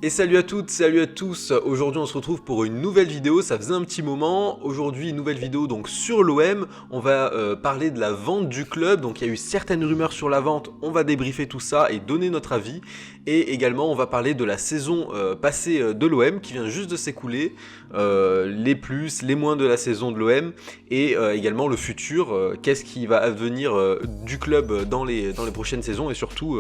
Et salut à toutes, salut à tous. Aujourd'hui, on se retrouve pour une nouvelle vidéo. Ça faisait un petit moment. Aujourd'hui, une nouvelle vidéo donc sur l'OM. On va parler de la vente du club. Donc, il y a eu certaines rumeurs sur la vente. On va débriefer tout ça et donner notre avis. Et également, on va parler de la saison passée de l'OM qui vient juste de s'écouler. Les plus, les moins de la saison de l'OM. Et également le futur. Qu'est-ce qui va advenir du club dans les prochaines saisons et surtout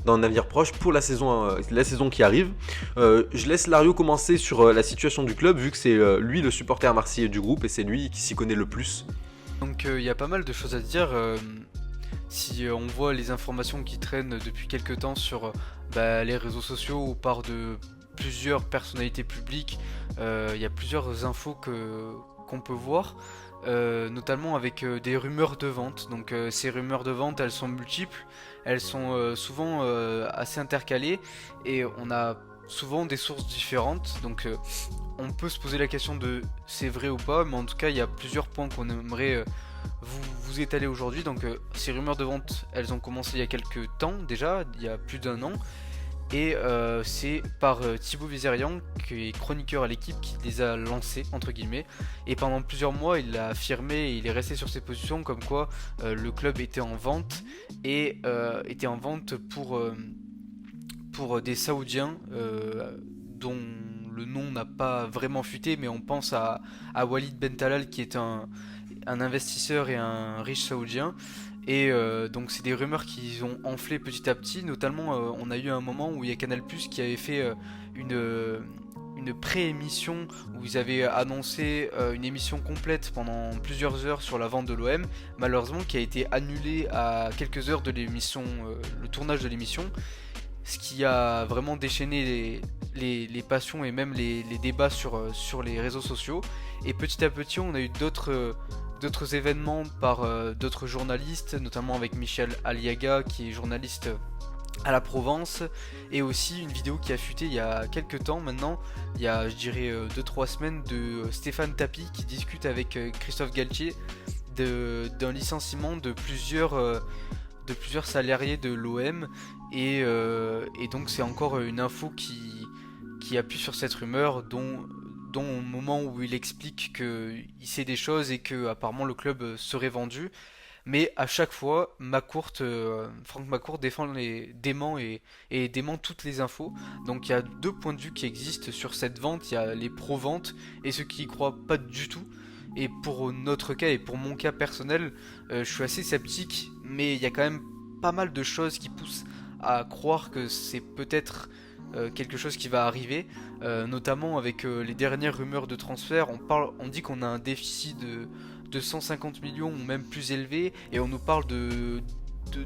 dans un avenir proche pour la saison qui arrive. Je laisse Lario commencer sur la situation du club vu que c'est lui le supporter marseillais du groupe et c'est lui qui s'y connaît le plus. Donc il y a pas mal de choses à dire. Si on voit les informations qui traînent depuis quelques temps sur les réseaux sociaux ou par de plusieurs personnalités publiques, il y a plusieurs infos qu'on peut voir, notamment avec des rumeurs de vente. Donc ces rumeurs de vente, elles sont multiples, elles sont souvent assez intercalées et on a souvent des sources différentes. Donc on peut se poser la question de c'est vrai ou pas, mais en tout cas il y a plusieurs points qu'on aimerait vous étaler aujourd'hui. Donc ces rumeurs de vente, elles ont commencé il y a quelques temps déjà, il y a plus d'un an, et c'est par Thibaut Vizerian, qui est chroniqueur à l'équipe, qui les a lancés entre guillemets, et pendant plusieurs mois il a affirmé et il est resté sur ses positions comme quoi le club était en vente et était en vente pour des Saoudiens dont le nom n'a pas vraiment fuité, mais on pense à Walid Bentalal qui est un investisseur et un riche saoudien. Et donc c'est des rumeurs qui ont enflé petit à petit, notamment on a eu un moment où il y a Canal+ qui avait fait une pré-émission où ils avaient annoncé une émission complète pendant plusieurs heures sur la vente de l'OM, malheureusement qui a été annulée à quelques heures de l'émission, le tournage de l'émission, ce qui a vraiment déchaîné les passions et même les débats sur les réseaux sociaux. Et petit à petit, on a eu d'autres événements par d'autres journalistes, notamment avec Michel Aliaga, qui est journaliste à la Provence, et aussi une vidéo qui a fuité il y a quelques temps maintenant, il y a je dirais 2-3 semaines, de Stéphane Tapi qui discute avec Christophe Galtier d'un licenciement de plusieurs salariés de l'OM, et donc c'est encore une info qui appuie sur cette rumeur, dont au moment où il explique qu'il sait des choses et que apparemment le club serait vendu. Mais à chaque fois, Franck McCourt dément et dément toutes les infos. Donc il y a deux points de vue qui existent sur cette vente. Il y a les pro-ventes et ceux qui y croient pas du tout. Et pour notre cas et pour mon cas personnel, je suis assez sceptique, mais il y a quand même pas mal de choses qui poussent à croire que c'est peut-être quelque chose qui va arriver, notamment avec les dernières rumeurs de transfert. On dit qu'on a un déficit de 150 millions ou même plus élevé, et on nous parle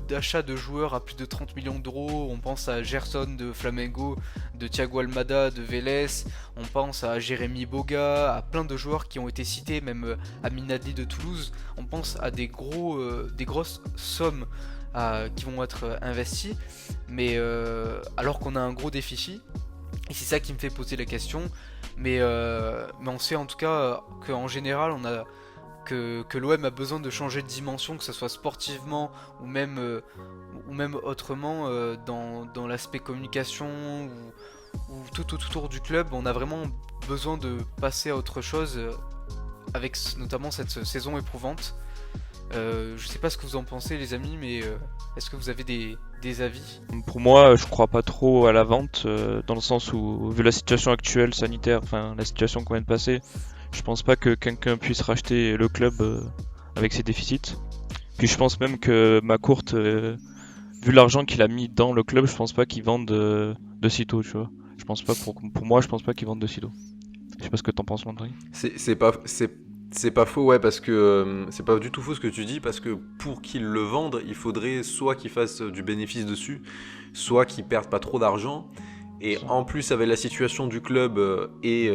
d'achat de joueurs à plus de 30 millions d'euros. On pense à Gerson de Flamengo, de Thiago Almada de Vélez, on pense à Jérémy Boga, à plein de joueurs qui ont été cités, même à Minadli de Toulouse. On pense à des grosses sommes qui vont être investis, mais alors qu'on a un gros déficit. Et c'est ça qui me fait poser la question. Mais on sait en tout cas qu'en général, que l'OM a besoin de changer de dimension, que ce soit sportivement ou même autrement, dans l'aspect communication ou tout autour du club. On a vraiment besoin de passer à autre chose, avec notamment cette saison éprouvante. Je sais pas ce que vous en pensez, les amis, mais est-ce que vous avez des avis? Pour moi, je crois pas trop à la vente, dans le sens où, vu la situation actuelle sanitaire, enfin la situation qu'on vient de passer, je pense pas que quelqu'un puisse racheter le club avec ses déficits. Puis je pense même que McCourt, vu l'argent qu'il a mis dans le club, je pense pas qu'il vende de sitôt, tu vois. Je pense pas pour moi, je pense pas qu'il vende de sitôt. Je sais pas ce que t'en penses, Landry. C'est pas faux, ouais, parce que c'est pas du tout faux ce que tu dis, parce que pour qu'ils le vendent, il faudrait soit qu'ils fassent du bénéfice dessus, soit qu'ils perdent pas trop d'argent. Et en plus, avec la situation du club et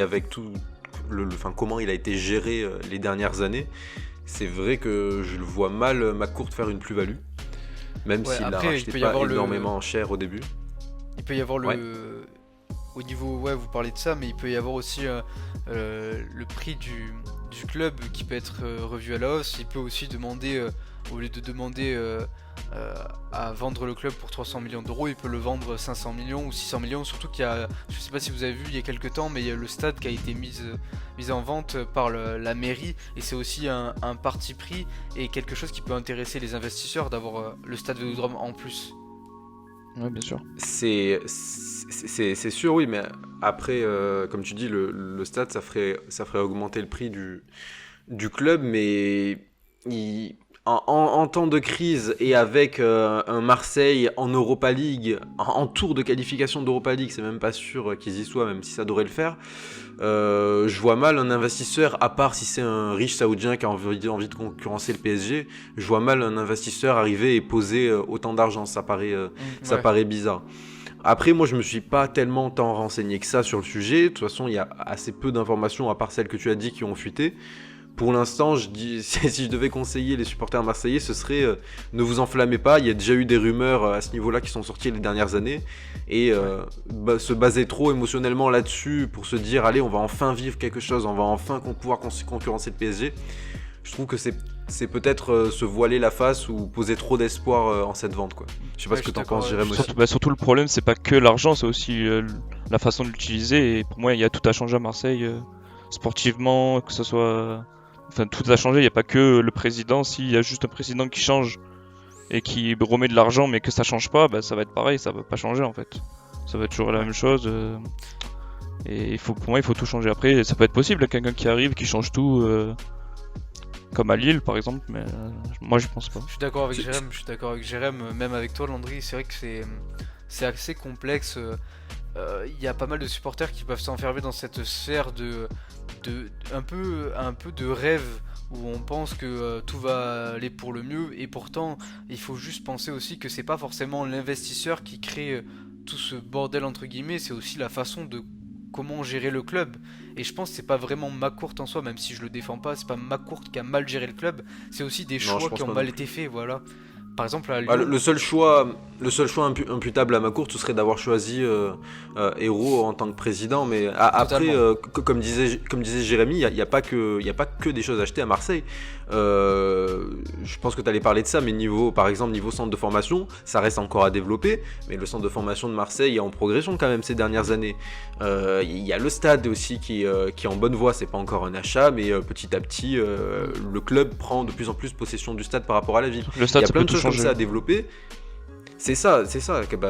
avec tout enfin, comment il a été géré les dernières années, c'est vrai que je le vois mal McCourt faire une plus-value, même Ouais, s'il l'a après, il racheté peut y pas avoir énormément cher au début. Ouais. au niveau, ouais, vous parlez de ça, mais il peut y avoir aussi le prix du club qui peut être revu à la hausse. Il peut aussi demander au lieu de demander à vendre le club pour 300 millions d'euros, il peut le vendre 500 millions ou 600 millions. Surtout qu'il y a, je sais pas si vous avez vu il y a quelques temps, mais il y a le stade qui a été mis en vente par la mairie, et c'est aussi un parti pris et quelque chose qui peut intéresser les investisseurs d'avoir le stade Vélodrome en plus. Ouais, bien sûr. C'est sûr, oui, mais après, comme tu dis, le stade, ça ferait augmenter le prix du club, mais en temps de crise et avec un Marseille en Europa League, en tour de qualification d'Europa League, c'est même pas sûr qu'ils y soient, même si ça devrait le faire. Je vois mal un investisseur, à part si c'est un riche saoudien qui a envie de concurrencer le PSG, je vois mal un investisseur arriver et poser autant d'argent, ça paraît bizarre. Après, moi, je me suis pas tellement tant renseigné que ça sur le sujet. De toute façon, il y a assez peu d'informations, à part celles que tu as dit, qui ont fuité. Pour l'instant, je dis, si je devais conseiller les supporters marseillais, ce serait ne vous enflammez pas. Il y a déjà eu des rumeurs à ce niveau-là qui sont sorties les dernières années. Et se baser trop émotionnellement là-dessus pour se dire, allez, on va enfin vivre quelque chose, on va enfin pouvoir concurrencer le PSG. Je trouve que c'est peut-être se voiler la face ou poser trop d'espoir en cette vente, quoi. Je sais pas ce que t'en penses, Jérém, aussi. Surtout le problème, c'est pas que l'argent, c'est aussi la façon de l'utiliser. Et pour moi, il y a tout à changer à Marseille, sportivement, que ce soit... Enfin, tout a changé, il n'y a pas que le président. S'il y a juste un président qui change et qui remet de l'argent, mais que ça change pas, bah, ça va être pareil, ça va pas changer en fait. Ça va être toujours la même chose. Et pour moi, il faut tout changer. Après, ça peut être possible, quelqu'un qui arrive, qui change tout, comme à Lille par exemple, mais moi je pense pas. Je suis d'accord avec Jérém, même avec toi Landry, c'est vrai que c'est assez complexe. Il y a pas mal de supporters qui peuvent s'enfermer dans cette sphère un peu de rêve où on pense que tout va aller pour le mieux, et pourtant il faut juste penser aussi que c'est pas forcément l'investisseur qui crée tout ce bordel entre guillemets, c'est aussi la façon de comment gérer le club. Et je pense que c'est pas vraiment McCourt en soi, même si je le défends pas, c'est pas McCourt qui a mal géré le club, c'est aussi des choix qui ont mal été faits, voilà. Par exemple à Lyon, le seul choix imputable à McCourt, ce serait d'avoir choisi Hérault en tant que président. Mais après, comme disait Jérémy, il n'y a pas que des choses achetées à Marseille. Je pense que tu allais parler de ça, mais par exemple niveau centre de formation, ça reste encore à développer. Mais le centre de formation de Marseille est en progression quand même ces dernières années. Il y a le stade aussi qui est en bonne voie, c'est pas encore un achat, mais petit à petit, le club prend de plus en plus possession du stade par rapport à la ville. Le stade, il y a plein de choses comme ça à développer. C'est ça.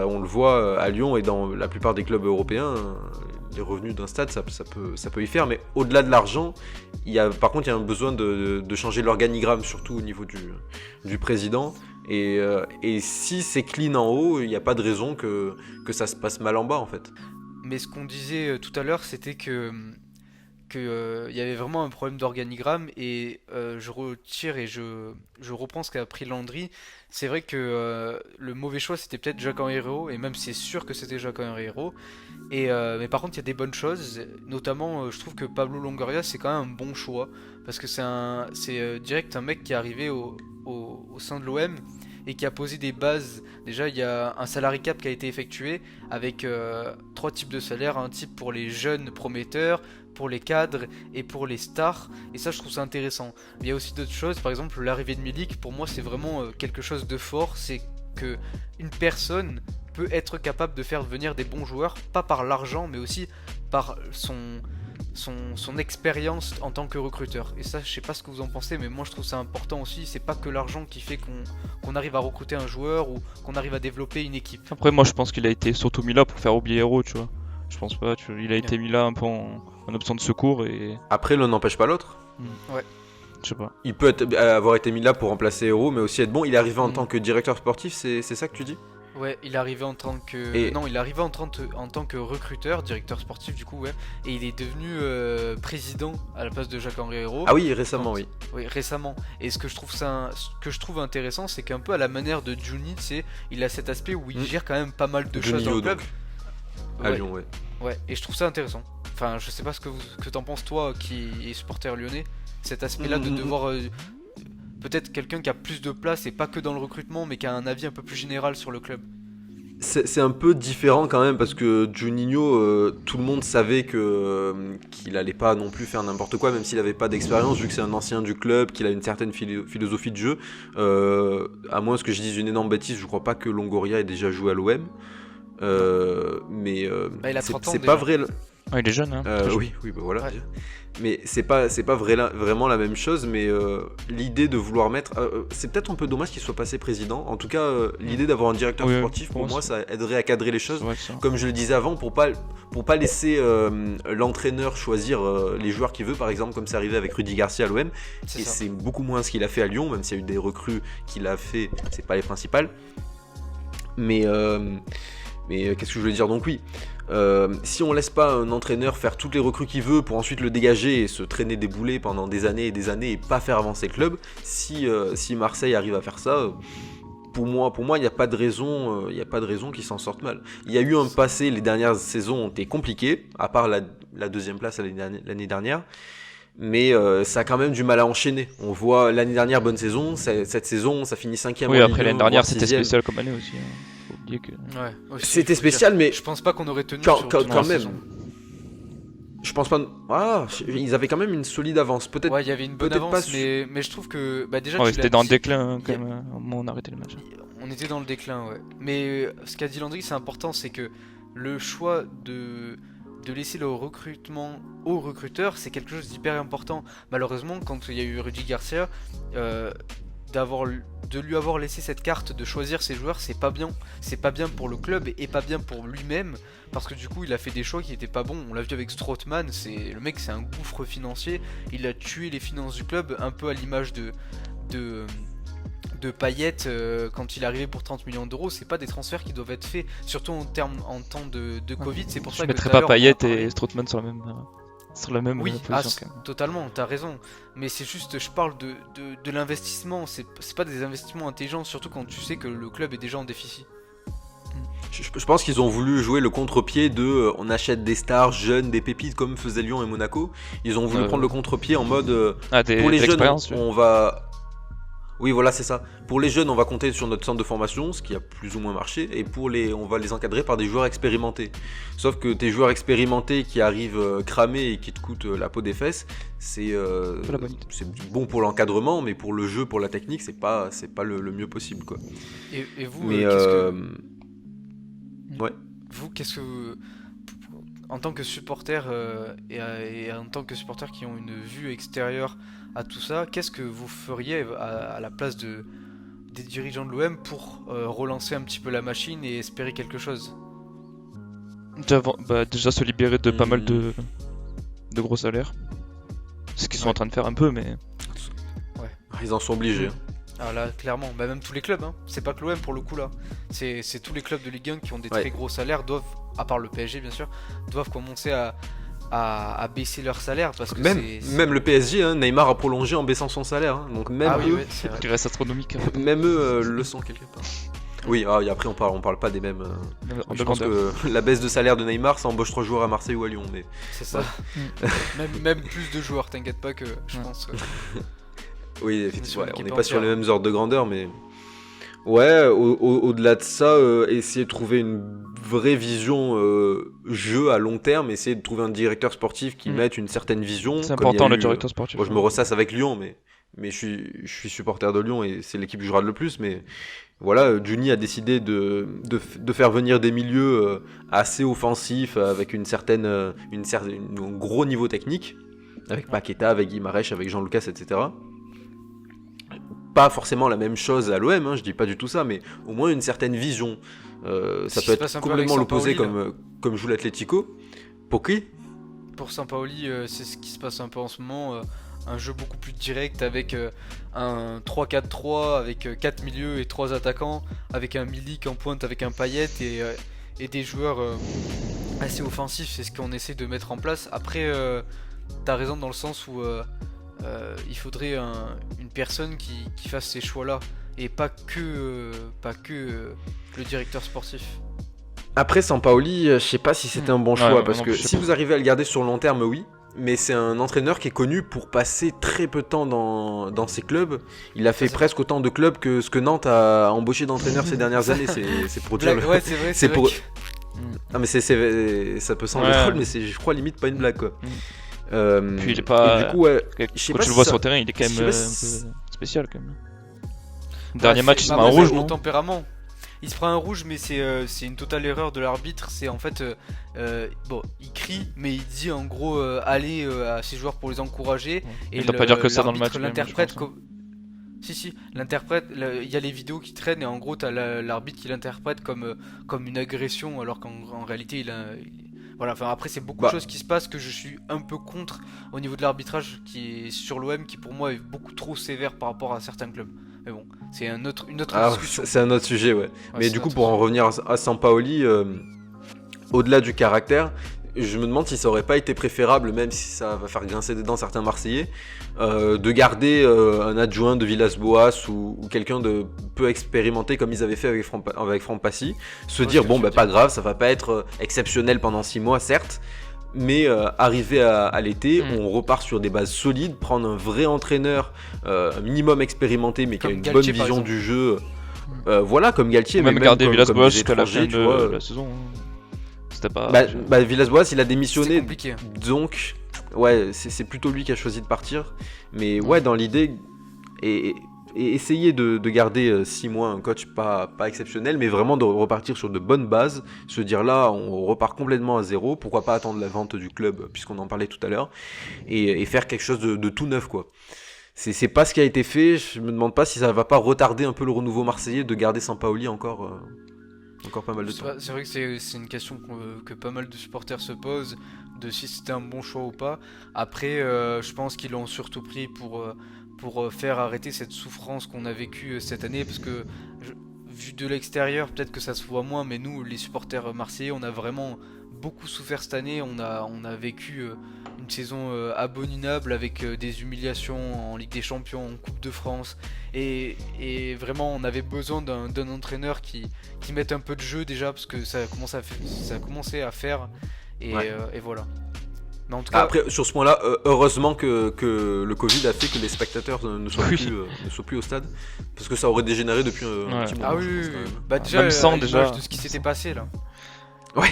On le voit à Lyon et dans la plupart des clubs européens, les revenus d'un stade, ça peut y faire. Mais au-delà de l'argent, par contre, il y a un besoin de changer l'organigramme, surtout au niveau du président. Et si c'est clean en haut, il n'y a pas de raison que ça se passe mal en bas, en fait. Mais ce qu'on disait tout à l'heure, c'était que y avait vraiment un problème d'organigramme, et je retire et je reprends ce qu'a appris Landry. C'est vrai que le mauvais choix c'était peut-être Jacques-Henri Hérault, et même c'est sûr que c'était Jacques-Henri Hérault, mais par contre il y a des bonnes choses, notamment je trouve que Pablo Longoria c'est quand même un bon choix, parce que c'est direct un mec qui est arrivé au sein de l'OM et qui a posé des bases. Déjà, il y a un salary cap qui a été effectué avec 3 types de salaires, un type pour les jeunes prometteurs, pour les cadres et pour les stars, et ça je trouve ça intéressant. Mais il y a aussi d'autres choses, par exemple l'arrivée de Milik, pour moi c'est vraiment quelque chose de fort, c'est que une personne peut être capable de faire venir des bons joueurs, pas par l'argent mais aussi par son expérience en tant que recruteur. Et ça, je sais pas ce que vous en pensez, mais moi je trouve ça important aussi. C'est pas que l'argent qui fait qu'on arrive à recruter un joueur ou qu'on arrive à développer une équipe. Après, moi je pense qu'il a été surtout mis là pour faire oublier Hérault, tu vois. Je pense pas, il a été mis là un peu en option de secours et... Après, l'un n'empêche pas l'autre. Ouais. Je sais pas. Il peut avoir été mis là pour remplacer Hérault, mais aussi être bon. Il est arrivé en tant que directeur sportif, c'est ça que tu dis ? Ouais, il est arrivé en tant que... Non, il est arrivé en tant que recruteur, directeur sportif du coup, ouais. Et il est devenu président à la place de Jacques-Henri Hérault. Ah oui, récemment, oui. Oui, récemment. Et ce que je trouve intéressant, c'est qu'un peu à la manière de Juni, il a cet aspect où il gère quand même pas mal de choses dans le club. À Lyon, ouais. Ouais, et je trouve ça intéressant. Enfin, je sais pas ce que t'en penses toi, qui est supporter lyonnais, cet aspect-là de devoir... peut-être quelqu'un qui a plus de place, et pas que dans le recrutement, mais qui a un avis un peu plus général sur le club. C'est un peu différent quand même parce que Juninho, tout le monde savait qu'il allait pas non plus faire n'importe quoi, même s'il avait pas d'expérience, vu que c'est un ancien du club, qu'il a une certaine philosophie de jeu. À moins que je dise une énorme bêtise, je crois pas que Longoria ait déjà joué à l'OM. Mais Bah, il a 30 ans c'est déjà. pas vrai. Ah, il est jeune, hein. très jeune. Oui, bah voilà. Ouais. Mais c'est pas vraiment la même chose. Mais l'idée de vouloir mettre, c'est peut-être un peu dommage qu'il soit passé président. En tout cas, l'idée d'avoir un directeur Oui, sportif, pour moi, ça aiderait à cadrer les choses. C'est vrai que ça. Comme je le disais avant, pour pas laisser l'entraîneur choisir les joueurs qu'il veut, par exemple, comme c'est arrivé avec Rudy Garcia à l'OM. C'est Et ça. c'est beaucoup moins ce qu'il a fait à Lyon, même s'il y a eu des recrues qu'il a fait, c'est pas les principales. Mais qu'est-ce que je voulais dire? Donc oui, si on laisse pas un entraîneur faire toutes les recrues qu'il veut pour ensuite le dégager et se traîner des boulets pendant des années et pas faire avancer le club, si Marseille arrive à faire ça, pour moi, il n'y a pas de raison, qu'ils s'en sortent mal. Il y a eu un passé, les dernières saisons ont été compliquées, à part la deuxième place l'année dernière. Mais ça a quand même du mal à enchaîner. On voit l'année dernière, bonne saison. Cette saison, ça finit 5ème. Oui, en après Ligue 1, l'année dernière, voire c'était 6e. spécial comme année aussi, hein. Faut oublier que. Ouais, aussi, C'était faut dire. spécial, mais Je pense pas qu'on aurait tenu quand sur toute la même. saison. Je pense pas. Ah, ils avaient quand même une solide avance. Peut-être. Ouais, il y avait une bonne peut-être pas avance, su- mais je trouve que bah déjà Ouais, tu c'était l'as dans le dit, déclin hein, il y quand a- même, au moment où on a arrêté le match. on était dans le déclin, ouais. Mais ce qu'a dit Landry, c'est important, c'est que le choix de laisser le recrutement aux recruteurs, c'est quelque chose d'hyper important. Malheureusement, quand il y a eu Rudy Garcia, euh, de lui avoir laissé cette carte de choisir ses joueurs, c'est pas bien. C'est pas bien pour le club et pas bien pour lui-même, parce que du coup, il a fait des choix qui étaient pas bons. On l'a vu avec Strootman, le mec, c'est un gouffre financier. Il a tué les finances du club, un peu à l'image de de Payet quand il est arrivé pour 30 millions d'euros. C'est pas des transferts qui doivent être faits, surtout en temps de Covid. C'est pour Je ça que mettrais tout à pas l'heure, on en Payet parlait. et Strootman sur la même Oui, position quand même. totalement, t'as raison. Mais c'est juste, je parle de l'investissement. C'est pas des investissements intelligents, surtout quand tu sais que le club est déjà en déficit. Je pense qu'ils ont voulu jouer le contre-pied de on achète des stars jeunes, des pépites comme faisaient Lyon et Monaco. Ils ont voulu prendre le contre-pied en mode Ah, pour les jeunes, d'expérience, on va. Oui, voilà, c'est ça. Pour les jeunes, on va compter sur notre centre de formation, ce qui a plus ou moins marché, et on va les encadrer par des joueurs expérimentés. Sauf que tes joueurs expérimentés qui arrivent cramés et qui te coûtent la peau des fesses, c'est Pas la bonne idée. bon pour l'encadrement, mais pour le jeu, pour la technique, c'est pas le mieux possible, quoi. Et vous, Mais ouais. vous, qu'est-ce que en tant que supporter et en tant que supporter qui ont une vue extérieure à tout ça, qu'est-ce que vous feriez à la place des dirigeants de l'OM pour relancer un petit peu la machine et espérer quelque chose? Déjà se libérer de pas mal de gros salaires. Ce qu'ils sont Ouais. en train de faire un peu, mais Ils en sont obligés. Ah là, clairement, bah même tous les clubs, hein. C'est pas que l'OM pour le coup là. C'est tous les clubs de Ligue 1 qui ont des Ouais. très gros salaires doivent, à part le PSG bien sûr, doivent commencer à baisser leur salaire parce que Même le PSG, hein, Neymar a prolongé en baissant son salaire. Hein. Donc même Ah oui, eux, ouais, c'est vrai. il reste astronomique hein, même eux le sont quelque part. Oui, et après on parle pas des mêmes. en Je pense demandeur. que la baisse de salaire de Neymar, ça embauche 3 joueurs à Marseille ou à Lyon. Mais C'est ça. même plus de joueurs, t'inquiète pas que je Ouais. pense. oui, sur effectivement, une on équipe n'est pas sur les entière. mêmes ordres de grandeur, mais ouais, au-delà de ça, essayer de trouver une vraie vision jeu à long terme, essayer de trouver un directeur sportif qui mette une certaine vision. C'est comme il y a important le eu, directeur sportif. Moi, je me ressasse avec Lyon, mais je suis supporter de Lyon et c'est l'équipe que je rate le plus. Mais voilà, Juni a décidé de faire venir des milieux assez offensifs avec un gros niveau technique, avec Paqueta, avec Guimarães, avec Jean Lucas, etc. Pas forcément la même chose à l'OM, hein, je dis pas du tout ça, mais au moins une certaine vision. Ça Ce qui peut se passe être un peu complètement avec l'opposé Sampaoli, comme joue l'Atlético. Pour qui? Pour Sampaoli, c'est ce qui se passe un peu en ce moment. Un jeu beaucoup plus direct avec un 3-4-3, avec 4 milieux et 3 attaquants, avec un Milik en pointe, avec un Payet et des joueurs assez offensifs. C'est ce qu'on essaie de mettre en place. Après, t'as raison dans le sens où il faudrait une personne qui fasse ces choix-là et pas que le directeur sportif. Après, Sampaoli, je sais pas si c'était un bon Ouais, choix, moi parce non que plus, je sais si pas. vous arrivez à le garder sur le long terme, oui. mais c'est un entraîneur qui est connu pour passer très peu de temps dans ses clubs. Il a fait presque autant de clubs que ce que Nantes a embauché d'entraîneurs ces dernières années. C'est pour dire. Ouais, c'est vrai. C'est pour. Vrai Ah mais ça peut sembler drôle, mais c'est, je crois, limite pas une blague quoi. Puis il est pas. Et du coup, ouais, quand tu le vois sur le terrain, il est quand même un peu spécial quand même. Dernier match, il se met un rouge, non ? Tempérament. Il se prend un rouge, mais c'est une totale erreur de l'arbitre. C'est en fait, bon, il crie, mais il dit en gros allez à ses joueurs pour les encourager. Et il doit pas dire que ça dans le match. L'interprète comme. Si, l'interprète, il y a les vidéos qui traînent et en gros t'as l'arbitre qui l'interprète comme une agression alors qu'en réalité voilà, enfin après c'est beaucoup de choses qui se passent que je suis un peu contre au niveau de l'arbitrage qui est sur l'OM qui pour moi est beaucoup trop sévère par rapport à certains clubs. Mais bon, c'est une autre discussion. C'est un autre sujet, ouais. Mais du coup pour en revenir à Sampaoli, au-delà du caractère, je me demande si ça aurait pas été préférable, même si ça va faire grincer des dents certains Marseillais, de garder un adjoint de Villas-Boas ou quelqu'un de peu expérimenté comme ils avaient fait avec Franck Passy, se dire bon pas grave, ça va pas être exceptionnel pendant 6 mois certes, mais arrivé à l'été, on repart sur des bases solides, prendre un vrai entraîneur, un minimum expérimenté mais qui a une bonne vision du jeu, voilà comme Galtier, même garder Villas-Boas jusqu'à la fin tu vois, de la saison. Villas-Boas il a démissionné, c'est donc ouais c'est plutôt lui qui a choisi de partir, mais ouais dans l'idée et essayer de garder 6 mois un coach pas exceptionnel, mais vraiment de repartir sur de bonnes bases, se dire là on repart complètement à zéro, pourquoi pas attendre la vente du club puisqu'on en parlait tout à l'heure et faire quelque chose de tout neuf quoi. C'est pas ce qui a été fait, je me demande pas si ça va pas retarder un peu le renouveau marseillais de garder Sampaoli encore pas mal de temps. C'est vrai que c'est une question que pas mal de supporters se posent, de si c'était un bon choix ou pas. Après, je pense qu'ils l'ont surtout pris pour faire arrêter cette souffrance qu'on a vécue cette année, parce que vu de l'extérieur, peut-être que ça se voit moins, mais nous, les supporters marseillais, on a vraiment beaucoup souffert cette année. On a vécu une saison abominable avec des humiliations en Ligue des Champions, en Coupe de France, et vraiment on avait besoin d'un entraîneur qui mette un peu de jeu déjà, parce que ça a commencé à faire, et voilà. Mais en tout cas, après sur ce point-là, heureusement que le Covid a fait que les spectateurs ne soient plus au stade, parce que ça aurait dégénéré depuis un petit moment. Ah oui, bah déjà, même sans déjà de ce qui s'était passé là. Ouais.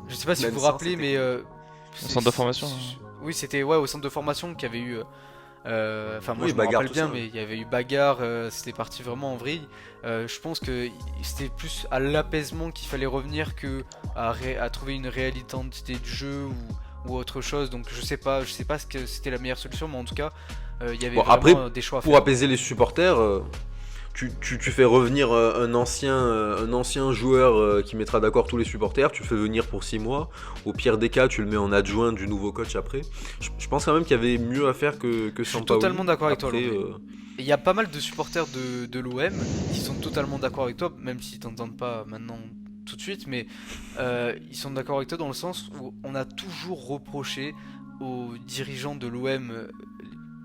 Je sais pas si Même vous vous sans, rappelez, c'était- mais au centre de formation. oui, c'était au centre de formation qu'il y avait eu. Enfin, moi Oui, je me bagarre, rappelle tout bien, ça. mais il y avait eu bagarre, c'était parti vraiment en vrille. Je pense que c'était plus à l'apaisement qu'il fallait revenir que à trouver une réelle identité de jeu ou autre chose. Donc je sais pas ce que c'était la meilleure solution, mais en tout cas, il y avait vraiment Après, des choix à pour faire. apaiser les supporters, tu fais revenir un ancien joueur qui mettra d'accord tous les supporters, tu le fais venir pour 6 mois. Au pire des cas, tu le mets en adjoint du nouveau coach après. Je pense quand même qu'il y avait mieux à faire que Je suis Sampaoli. totalement d'accord avec toi, Après, Landry. Et il y a pas mal de supporters de l'OM qui sont totalement d'accord avec toi, même s'ils t'entendent pas maintenant tout de suite, mais ils sont d'accord avec toi dans le sens où on a toujours reproché aux dirigeants de l'OM,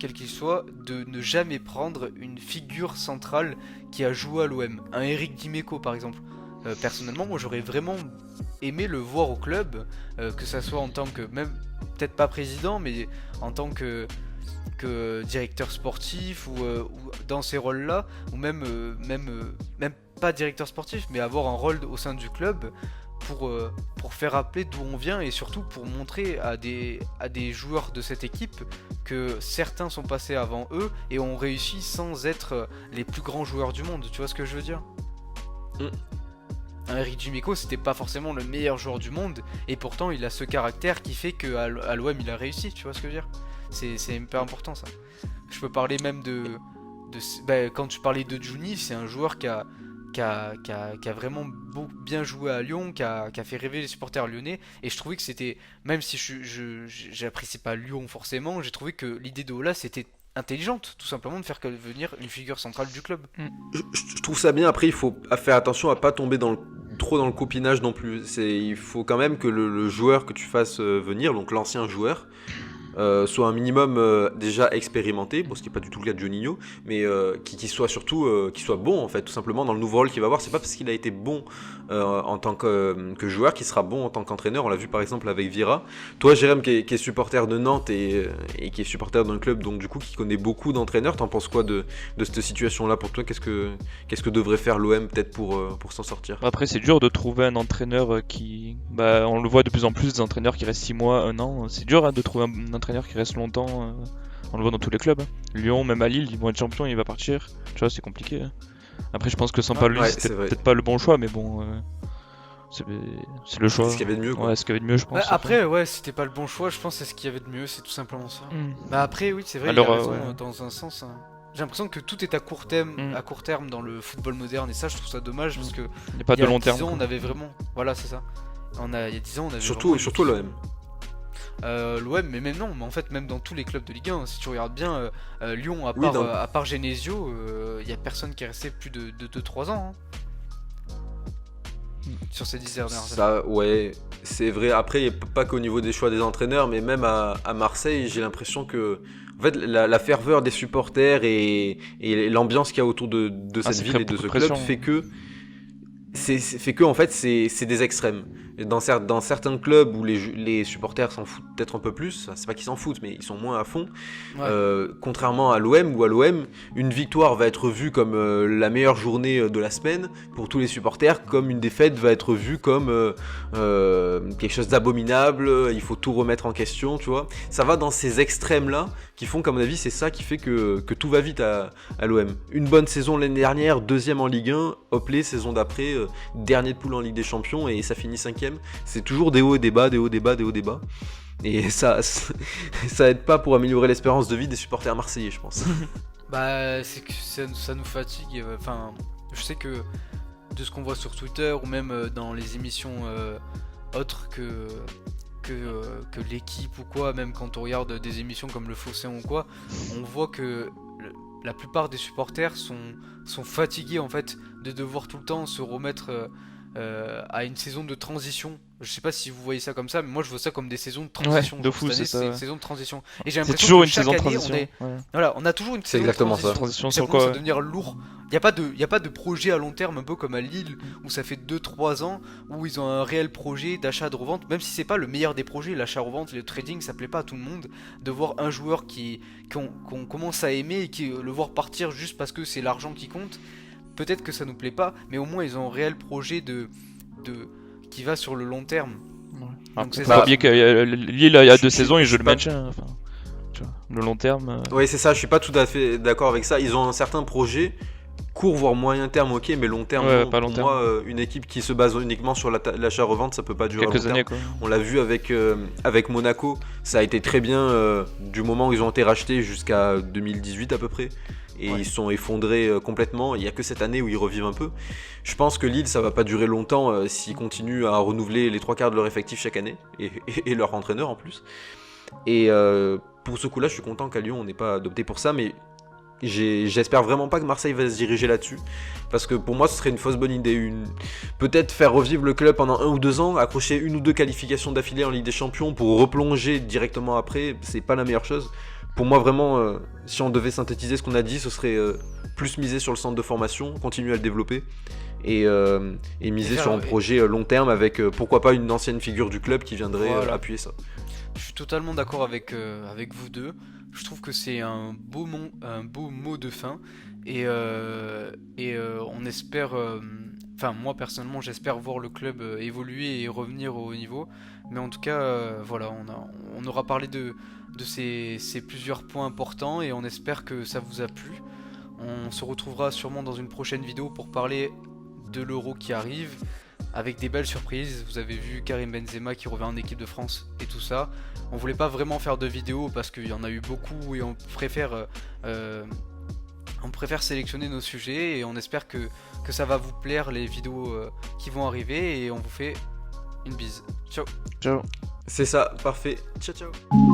quel qu'il soit, de ne jamais prendre une figure centrale qui a joué à l'OM. Un Eric Dimeco par exemple. Personnellement, moi j'aurais vraiment aimé le voir au club, que ça soit en tant que, même peut-être pas président, mais en tant que directeur sportif ou dans ces rôles-là, ou même pas directeur sportif, mais avoir un rôle au sein du club pour faire rappeler d'où on vient et surtout pour montrer à des joueurs de cette équipe que certains sont passés avant eux et ont réussi sans être les plus grands joueurs du monde. Tu vois ce que je veux dire ? Un Eric Dimeco, c'était pas forcément le meilleur joueur du monde et pourtant il a ce caractère qui fait qu'à l'OM il a réussi. Tu vois ce que je veux dire ? C'est hyper important ça. Je peux parler même quand tu parlais de Juni, c'est un joueur qui a vraiment bien joué à Lyon, qui a fait rêver les supporters lyonnais, et je trouvais que c'était, même si j'apprécie pas Lyon forcément, j'ai trouvé que l'idée de Ola c'était intelligente, tout simplement de faire venir une figure centrale du club. je trouve ça bien. Après, il faut faire attention à pas tomber trop dans le copinage non plus. Il faut quand même que le joueur que tu fasses venir, donc l'ancien joueur, soit un minimum déjà expérimenté, bon, ce qui n'est pas du tout le cas de Juninho, mais qui soit surtout qui soit bon en fait, tout simplement dans le nouveau rôle qu'il va avoir. C'est pas parce qu'il a été bon en tant que joueur qu'il sera bon en tant qu'entraîneur. On l'a vu par exemple avec Vieira. Toi, Jérém, qui est supporter de Nantes et qui est supporter d'un club, donc du coup qui connaît beaucoup d'entraîneurs, t'en penses quoi de cette situation-là pour toi? Qu'est-ce que devrait faire l'OM peut-être pour s'en sortir? Après, c'est dur de trouver un entraîneur qui. Bah, on le voit de plus en plus, des entraîneurs qui restent 6 mois, 1 an. C'est dur de trouver un entraîneur qui reste longtemps. On le voit dans tous les clubs. Lyon, même à Lille, ils vont être champions, il va partir. Tu vois, c'est compliqué. Après, je pense que Sampaoli, c'était peut-être pas le bon choix, mais bon. C'est le choix. C'est ce qu'il y avait de mieux, quoi. Ouais, ce qu'il y avait de mieux, je pense. Ouais, après, ouais, c'était pas le bon choix, je pense que c'est ce qu'il y avait de mieux, c'est tout simplement ça. Bah après, oui, c'est vrai, Alors, il a raison dans un sens. J'ai l'impression que tout est à court terme dans le football moderne, et ça, je trouve ça dommage parce que il n'y a pas de long terme. Il y a 10 ans, on avait vraiment. Voilà, c'est ça. Il y a 10 ans, on avait. Surtout l'OM. L'OM, mais même non, mais en fait, même dans tous les clubs de Ligue 1, si tu regardes bien, Lyon, à part Genesio, il y a personne qui est resté plus de 2-3 ans. Sur ces 10 dernières années. Ça, ouais, c'est vrai. Après, pas qu'au niveau des choix des entraîneurs, mais même à Marseille, j'ai l'impression que en fait, la ferveur des supporters et l'ambiance qu'il y a autour de cette ville et de ce club fait que en fait c'est des extrêmes. Et dans certains clubs où les supporters s'en foutent peut-être un peu plus, c'est pas qu'ils s'en foutent, mais ils sont moins à fond. Ouais. Contrairement à l'OM, où à l'OM, une victoire va être vue comme la meilleure journée de la semaine pour tous les supporters, comme une défaite va être vue comme quelque chose d'abominable, il faut tout remettre en question, tu vois. Ça va dans ces extrêmes-là qui font, qu'à mon avis, c'est ça qui fait que tout va vite à l'OM. Une bonne saison l'année dernière, deuxième en Ligue 1, hop les, saison d'après, dernier de poule en Ligue des Champions et ça finit 5e. C'est toujours des hauts et des bas, des hauts, des bas, des hauts, des bas. Et ça aide pas pour améliorer l'espérance de vie des supporters marseillais, je pense. Bah, c'est que ça nous fatigue. Enfin, je sais que de ce qu'on voit sur Twitter ou même dans les émissions autres que l'équipe ou quoi, même quand on regarde des émissions comme le Fosséen ou quoi, on voit que la plupart des supporters sont fatigués en fait de devoir tout le temps se remettre à une saison de transition. Je sais pas si vous voyez ça comme ça, mais moi je vois ça comme des saisons de transition. Ouais, de fou, c'est ça. C'est une saison de transition. Et j'ai c'est l'impression toujours que une chaque saison de année, transition. Voilà, on a toujours une c'est saison exactement de transition. Transition Ça sur commence quoi à devenir lourd. Il y a pas de projet à long terme, un peu comme à Lille où ça fait 2-3 ans où ils ont un réel projet d'achat de revente, même si c'est pas le meilleur des projets, l'achat-revente, le trading, ça plaît pas à tout le monde de voir un joueur qu'on commence à aimer et qui le voir partir juste parce que c'est l'argent qui compte. Peut-être que ça nous plaît pas, mais au moins ils ont un réel projet qui va sur le long terme. Donc c'est ça. Oublier que Lille, il y a 2 saisons, ils jouent le maintien. Enfin, tu vois, le long terme. Oui, c'est ça, je suis pas tout à fait d'accord avec ça. Ils ont un certain projet, court voire moyen terme, ok, mais long terme, non. Pas long terme. Moi, une équipe qui se base uniquement sur l'achat-revente, ça peut pas durer quelques années, quoi. On l'a vu avec Monaco, ça a été très bien du moment où ils ont été rachetés jusqu'à 2018 à peu près. Et ils sont effondrés complètement. Il n'y a que cette année où ils revivent un peu. Je pense que Lille, ça va pas durer longtemps s'ils continuent à renouveler les 3/4 de leur effectif chaque année et leur entraîneur en plus. Et pour ce coup-là, je suis content qu'à Lyon on n'ait pas adopté pour ça, mais j'espère vraiment pas que Marseille va se diriger là-dessus, parce que pour moi ce serait une fausse bonne idée. Peut-être faire revivre le club pendant 1 ou 2 ans, accrocher 1 ou 2 qualifications d'affilée en Ligue des Champions pour replonger directement après, c'est pas la meilleure chose. Pour moi vraiment, si on devait synthétiser ce qu'on a dit, ce serait plus miser sur le centre de formation, continuer à le développer et miser sur un projet long terme avec pourquoi pas une ancienne figure du club qui viendrait appuyer ça. Je suis totalement d'accord avec vous deux. Je trouve que c'est un beau mot de fin et on espère, enfin moi personnellement j'espère voir le club évoluer et revenir au haut niveau. Mais en tout cas voilà, on aura parlé de ces plusieurs points importants et on espère que ça vous a plu. On se retrouvera sûrement dans une prochaine vidéo pour parler de l'Euro qui arrive, avec des belles surprises. Vous avez vu Karim Benzema qui revient en équipe de France et tout ça. On voulait pas vraiment faire de vidéos parce qu'il y en a eu beaucoup et on préfère sélectionner nos sujets et on espère que ça va vous plaire les vidéos qui vont arriver et on vous fait une bise. Ciao. Ciao. C'est ça, parfait. Ciao ciao.